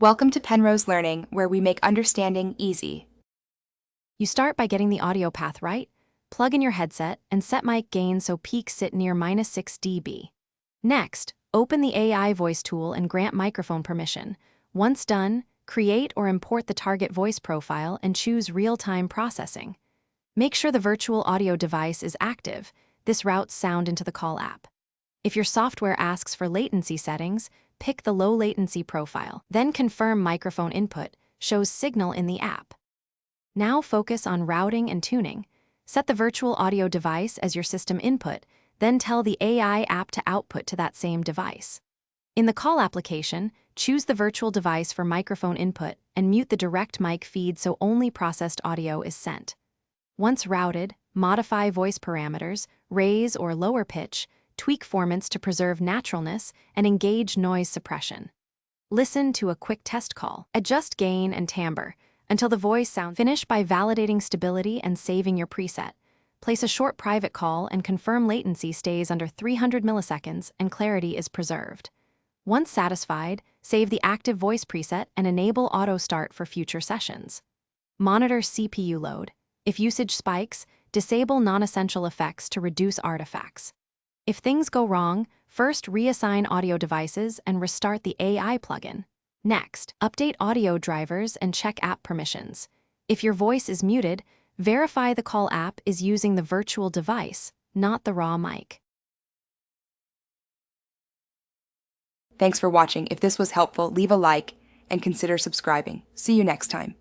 Welcome to Penrose Learning, where we make understanding easy. You start by getting the audio path right, plug in your headset, and set mic gain so peaks sit near -6 dB. Next, open the AI voice tool and grant microphone permission. Once done, create or import the target voice profile and choose real-time processing. Make sure the virtual audio device is active. This routes sound into the call app. If your software asks for latency settings, pick the low latency profile, then confirm microphone input, shows signal in the app. Now focus on routing and tuning. Set the virtual audio device as your system input, then tell the AI app to output to that same device. In the call application, choose the virtual device for microphone input and mute the direct mic feed so only processed audio is sent. Once routed, modify voice parameters, raise or lower pitch, tweak formants to preserve naturalness, and engage noise suppression. Listen to a quick test call. Adjust gain and timbre until the voice sounds. Finish by validating stability and saving your preset. Place a short private call and confirm latency stays under 300 milliseconds and clarity is preserved. Once satisfied, save the active voice preset and enable auto start for future sessions. Monitor CPU load. If usage spikes, disable non-essential effects to reduce artifacts. If things go wrong, first reassign audio devices and restart the AI plugin. Next, update audio drivers and check app permissions. If your voice is muted, verify the call app is using the virtual device, not the raw mic. Thanks for watching. If this was helpful, leave a like and consider subscribing. See you next time.